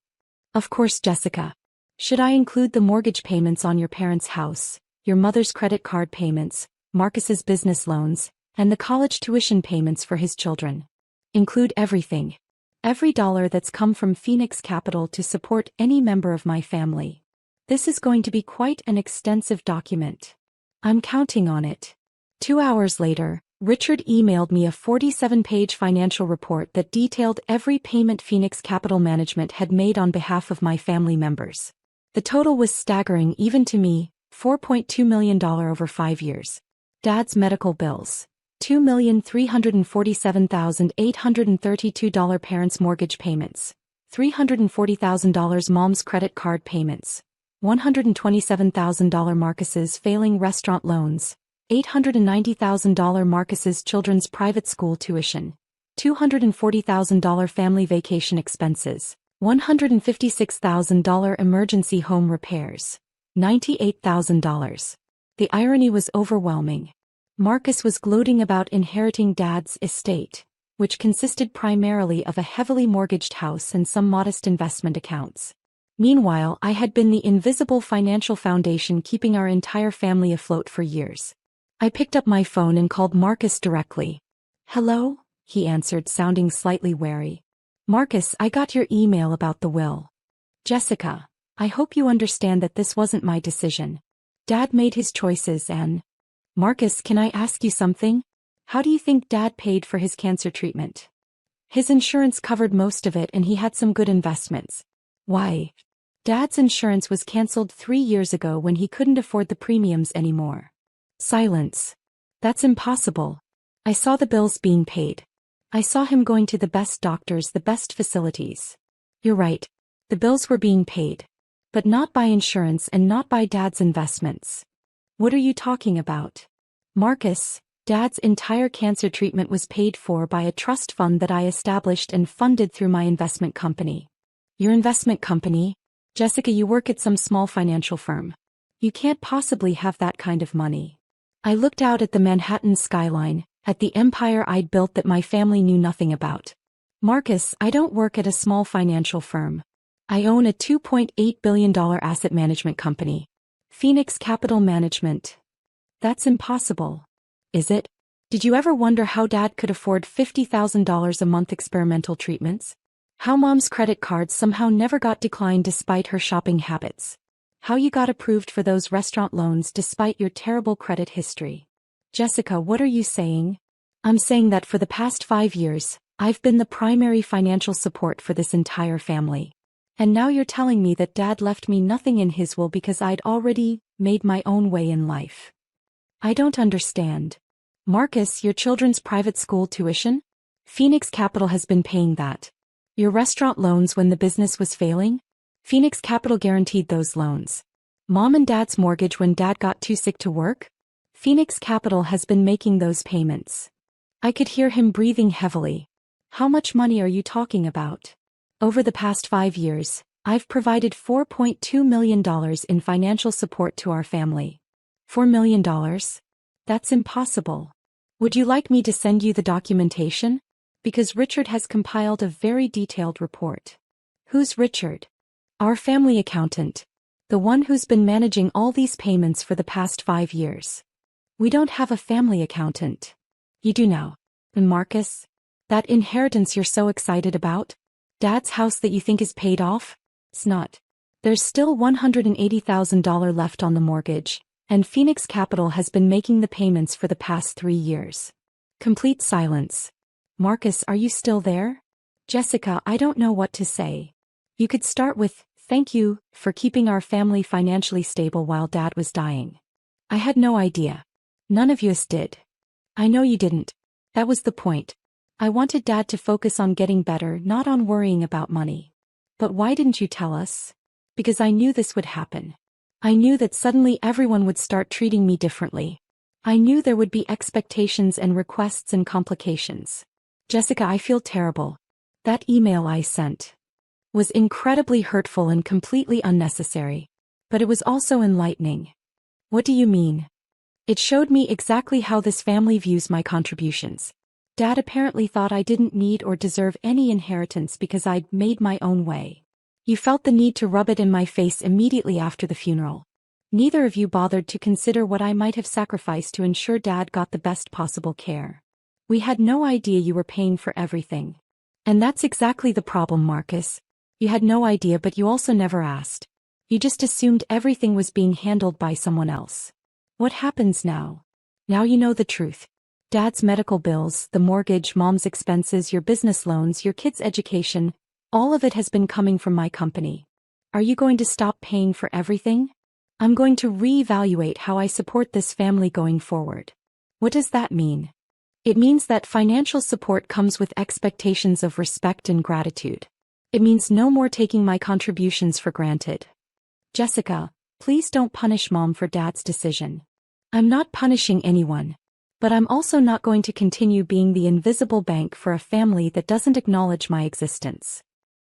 Of course, Jessica. Should I include the mortgage payments on your parents' house, your mother's credit card payments, Marcus's business loans, and the college tuition payments for his children? Include everything. Every dollar that's come from Phoenix Capital to support any member of my family. This is going to be quite an extensive document. I'm counting on it. 2 hours later, Richard emailed me a 47-page financial report that detailed every payment Phoenix Capital Management had made on behalf of my family members. The total was staggering even to me, $4.2 million over 5 years. Dad's medical bills, $2,347,832. Parents' mortgage payments, $340,000. Mom's credit card payments, $127,000. Marcus's failing restaurant loans, $890,000. Marcus's children's private school tuition, $240,000. Family vacation expenses, $156,000. Emergency home repairs, $98,000. The irony was overwhelming. Marcus was gloating about inheriting Dad's estate, which consisted primarily of a heavily mortgaged house and some modest investment accounts. Meanwhile, I had been the invisible financial foundation keeping our entire family afloat for years. I picked up my phone and called Marcus directly. "Hello?" he answered, sounding slightly wary. "Marcus, I got your email about the will." "Jessica, I hope you understand that this wasn't my decision. Dad made his choices and—" "Marcus, can I ask you something? How do you think Dad paid for his cancer treatment?" "His insurance covered most of it and he had some good investments." "Why?" "Dad's insurance was canceled 3 years ago when he couldn't afford the premiums anymore." Silence. "That's impossible. I saw the bills being paid. I saw him going to the best doctors, the best facilities." "You're right. The bills were being paid. But not by insurance and not by Dad's investments." "What are you talking about?" "Marcus, Dad's entire cancer treatment was paid for by a trust fund that I established and funded through my investment company." "Your investment company? Jessica, you work at some small financial firm. You can't possibly have that kind of money." I looked out at the Manhattan skyline, at the empire I'd built that my family knew nothing about. "Marcus, I don't work at a small financial firm. I own a $2.8 billion asset management company. Phoenix Capital Management." "That's impossible." "Is it? Did you ever wonder how Dad could afford $50,000 a month experimental treatments? How Mom's credit cards somehow never got declined despite her shopping habits? How you got approved for those restaurant loans despite your terrible credit history?" "Jessica, what are you saying?" "I'm saying that for the past 5 years, I've been the primary financial support for this entire family. And now you're telling me that Dad left me nothing in his will because I'd already made my own way in life. I don't understand." "Marcus, your children's private school tuition? Phoenix Capital has been paying that. Your restaurant loans when the business was failing? Phoenix Capital guaranteed those loans. Mom and Dad's mortgage when Dad got too sick to work? Phoenix Capital has been making those payments." I could hear him breathing heavily. "How much money are you talking about?" "Over the past 5 years, I've provided $4.2 million in financial support to our family." $4 million? That's impossible. Would you like me to send you the documentation? Because Richard has compiled a very detailed report. "Who's Richard?" "Our family accountant. The one who's been managing all these payments for the past 5 years." "We don't have a family accountant." "You do now." "And Marcus? That inheritance you're so excited about? Dad's house that you think is paid off? It's not. There's still $180,000 left on the mortgage, and Phoenix Capital has been making the payments for the past 3 years. Complete silence. Marcus, are you still there? Jessica, I don't know what to say. You could start with, thank you for keeping our family financially stable while Dad was dying. I had no idea. None of us did. I know you didn't. That was the point. I wanted Dad to focus on getting better, not on worrying about money. But why didn't you tell us? Because I knew this would happen. I knew that suddenly everyone would start treating me differently. I knew there would be expectations and requests and complications. Jessica, I feel terrible. That email I sent was incredibly hurtful and completely unnecessary. But it was also enlightening. What do you mean? It showed me exactly how this family views my contributions. Dad apparently thought I didn't need or deserve any inheritance because I'd made my own way. You felt the need to rub it in my face immediately after the funeral. Neither of you bothered to consider what I might have sacrificed to ensure Dad got the best possible care. We had no idea you were paying for everything. And that's exactly the problem, Marcus. You had no idea, but you also never asked. You just assumed everything was being handled by someone else. What happens now? Now you know the truth. Dad's medical bills, the mortgage, Mom's expenses, your business loans, your kids' education, all of it has been coming from my company. Are you going to stop paying for everything? I'm going to reevaluate how I support this family going forward. What does that mean? It means that financial support comes with expectations of respect and gratitude. It means no more taking my contributions for granted. Jessica, please don't punish Mom for Dad's decision. I'm not punishing anyone. But I'm also not going to continue being the invisible bank for a family that doesn't acknowledge my existence.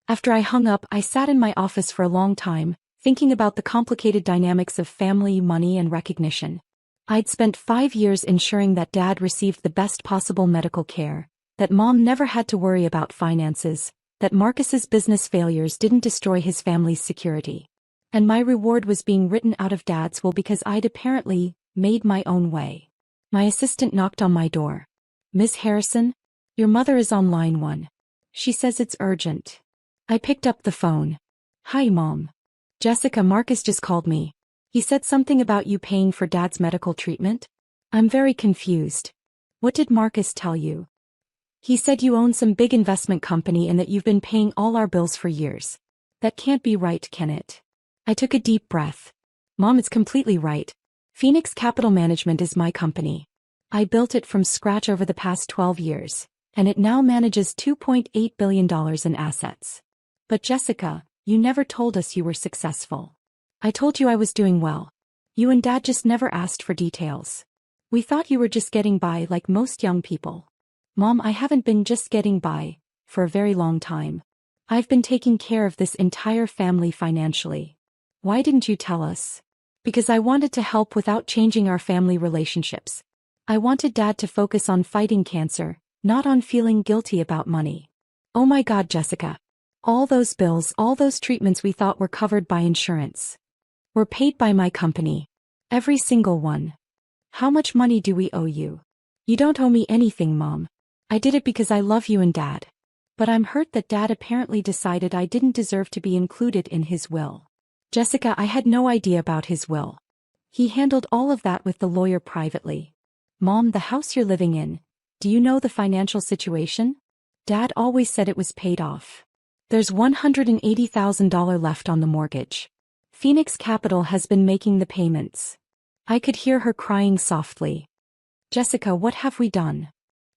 After I hung up, I sat in my office for a long time, thinking about the complicated dynamics of family, money, and recognition. I'd spent 5 years ensuring that Dad received the best possible medical care, that Mom never had to worry about finances, that Marcus's business failures didn't destroy his family's security. And my reward was being written out of Dad's will because I'd apparently made my own way. My assistant knocked on my door. Miss Harrison? Your mother is on line 1. She says it's urgent. I picked up the phone. Hi, Mom. Jessica, Marcus just called me. He said something about you paying for Dad's medical treatment. I'm very confused. What did Marcus tell you? He said you own some big investment company and that you've been paying all our bills for years. That can't be right, can it? I took a deep breath. Mom, it's completely right. Phoenix Capital Management is my company. I built it from scratch over the past 12 years, and it now manages $2.8 billion in assets. But Jessica, you never told us you were successful. I told you I was doing well. You and Dad just never asked for details. We thought you were just getting by like most young people. Mom, I haven't been just getting by for a very long time. I've been taking care of this entire family financially. Why didn't you tell us? Because I wanted to help without changing our family relationships. I wanted Dad to focus on fighting cancer, not on feeling guilty about money. Oh my God, Jessica. All those bills, all those treatments we thought were covered by insurance were paid by my company. Every single one. How much money do we owe you? You don't owe me anything, Mom. I did it because I love you and Dad. But I'm hurt that Dad apparently decided I didn't deserve to be included in his will. Jessica, I had no idea about his will. He handled all of that with the lawyer privately. Mom, the house you're living in, do you know the financial situation? Dad always said it was paid off. There's $180,000 left on the mortgage. Phoenix Capital has been making the payments. I could hear her crying softly. Jessica, what have we done?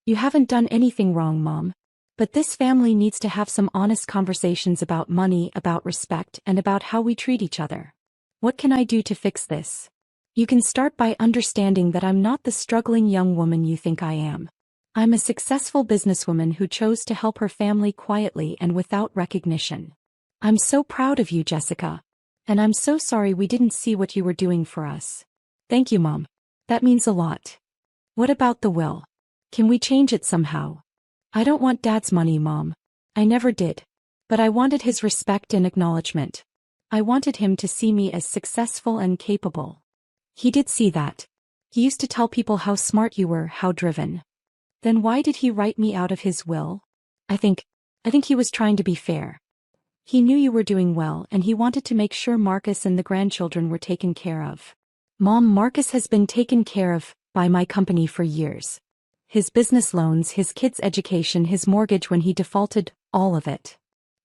You haven't done anything wrong, Mom. But this family needs to have some honest conversations about money, about respect, and about how we treat each other. What can I do to fix this? You can start by understanding that I'm not the struggling young woman you think I am. I'm a successful businesswoman who chose to help her family quietly and without recognition. I'm so proud of you, Jessica. And I'm so sorry we didn't see what you were doing for us. Thank you, Mom. That means a lot. What about the will? Can we change it somehow? I don't want Dad's money, Mom. I never did. But I wanted his respect and acknowledgement. I wanted him to see me as successful and capable. He did see that. He used to tell people how smart you were, how driven. Then why did he write me out of his will? I think he was trying to be fair. He knew you were doing well and he wanted to make sure Marcus and the grandchildren were taken care of. Mom, Marcus has been taken care of by my company for years. His business loans, his kids' education, his mortgage when he defaulted, all of it.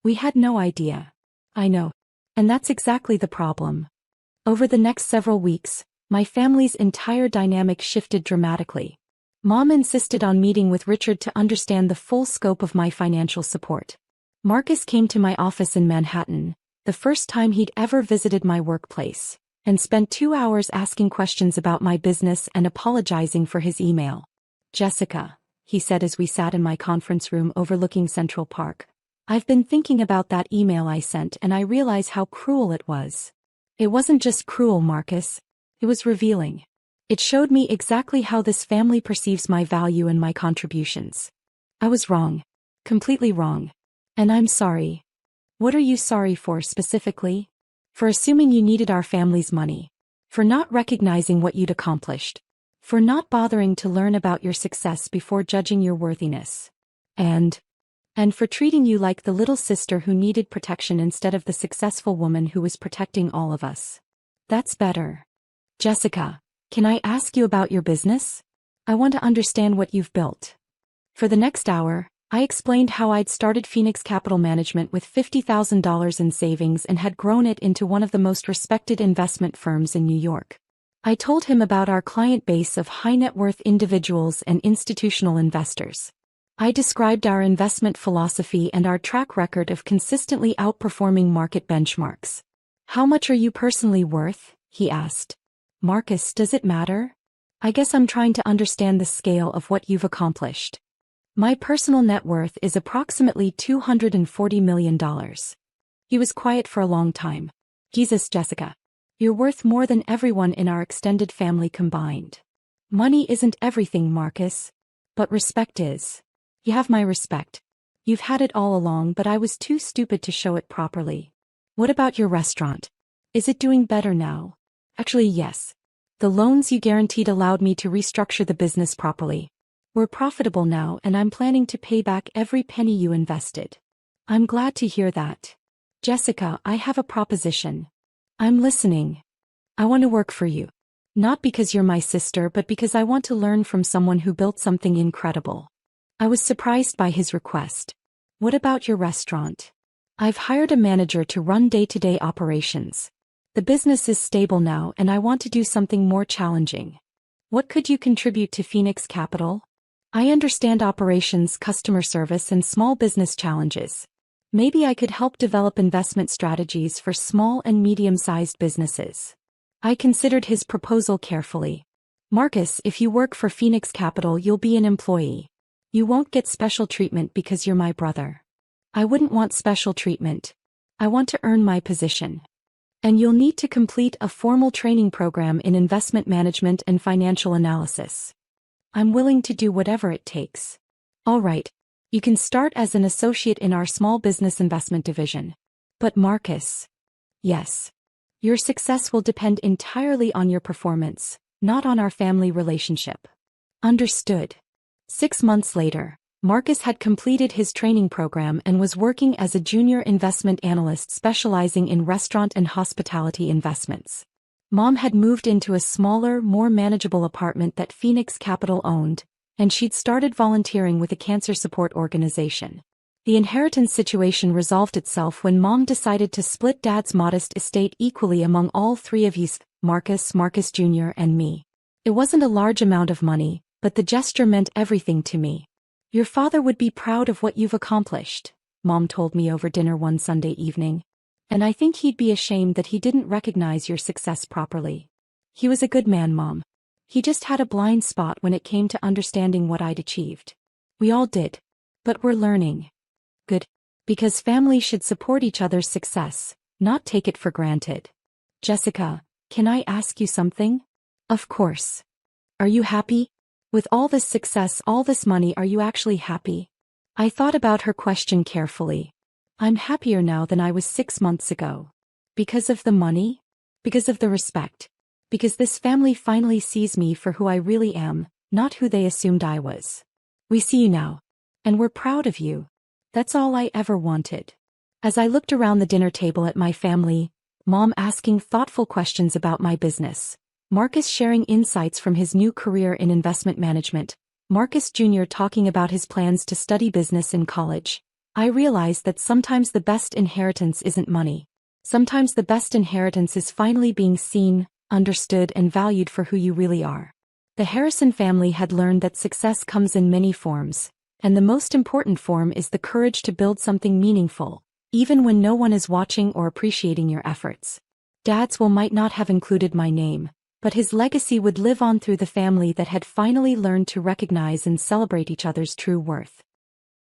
We had no idea. I know. And that's exactly the problem. Over the next several weeks, my family's entire dynamic shifted dramatically. Mom insisted on meeting with Richard to understand the full scope of my financial support. Marcus came to my office in Manhattan, the first time he'd ever visited my workplace, and spent 2 hours asking questions about my business and apologizing for his email. Jessica, he said as we sat in my conference room overlooking Central Park, I've been thinking about that email I sent and I realize how cruel it was. It wasn't just cruel, Marcus. It was revealing. It showed me exactly how this family perceives my value and my contributions. I was wrong. Completely wrong. And I'm sorry. What are you sorry for specifically? For assuming you needed our family's money. For not recognizing what you'd accomplished. For not bothering to learn about your success before judging your worthiness. And for treating you like the little sister who needed protection instead of the successful woman who was protecting all of us. That's better. Jessica, can I ask you about your business? I want to understand what you've built. For the next hour, I explained how I'd started Phoenix Capital Management with $50,000 in savings and had grown it into one of the most respected investment firms in New York. I told him about our client base of high-net-worth individuals and institutional investors. I described our investment philosophy and our track record of consistently outperforming market benchmarks. How much are you personally worth? He asked. Marcus, does it matter? I guess I'm trying to understand the scale of what you've accomplished. My personal net worth is approximately $240 million. He was quiet for a long time. Jesus, Jessica. You're worth more than everyone in our extended family combined. Money isn't everything, Marcus. But respect is. You have my respect. You've had it all along, but I was too stupid to show it properly. What about your restaurant? Is it doing better now? Actually, yes. The loans you guaranteed allowed me to restructure the business properly. We're profitable now and I'm planning to pay back every penny you invested. I'm glad to hear that. Jessica, I have a proposition. I'm listening. I want to work for you. Not because you're my sister, but because I want to learn from someone who built something incredible. I was surprised by his request. What about your restaurant? I've hired a manager to run day-to-day operations. The business is stable now and I want to do something more challenging. What could you contribute to Phoenix Capital? I understand operations, customer service, and small business challenges. Maybe I could help develop investment strategies for small and medium-sized businesses. I considered his proposal carefully. Marcus, if you work for Phoenix Capital, you'll be an employee. You won't get special treatment because you're my brother. I wouldn't want special treatment. I want to earn my position. And you'll need to complete a formal training program in investment management and financial analysis. I'm willing to do whatever it takes. All right. You can start as an associate in our small business investment division. But Marcus. Yes. Your success will depend entirely on your performance, not on our family relationship. Understood. 6 months later, Marcus had completed his training program and was working as a junior investment analyst specializing in restaurant and hospitality investments. Mom had moved into a smaller, more manageable apartment that Phoenix Capital owned, and she'd started volunteering with a cancer support organization. The inheritance situation resolved itself when Mom decided to split Dad's modest estate equally among all three of us, Marcus, Marcus Jr., and me. It wasn't a large amount of money, but the gesture meant everything to me. Your father would be proud of what you've accomplished, Mom told me over dinner one Sunday evening. And I think he'd be ashamed that he didn't recognize your success properly. He was a good man, Mom. He just had a blind spot when it came to understanding what I'd achieved. We all did. But we're learning. Good. Because families should support each other's success, not take it for granted. Jessica, can I ask you something? Of course. Are you happy? With all this success, all this money, are you actually happy? I thought about her question carefully. I'm happier now than I was 6 months ago. Because of the money? Because of the respect? Because this family finally sees me for who I really am, not who they assumed I was. We see you now. And we're proud of you. That's all I ever wanted. As I looked around the dinner table at my family, Mom asking thoughtful questions about my business, Marcus sharing insights from his new career in investment management, Marcus Jr. talking about his plans to study business in college, I realized that sometimes the best inheritance isn't money. Sometimes the best inheritance is finally being seen, understood, and valued for who you really are. The Harrison family had learned that success comes in many forms, and the most important form is the courage to build something meaningful, even when no one is watching or appreciating your efforts. Dad's will might not have included my name, but his legacy would live on through the family that had finally learned to recognize and celebrate each other's true worth.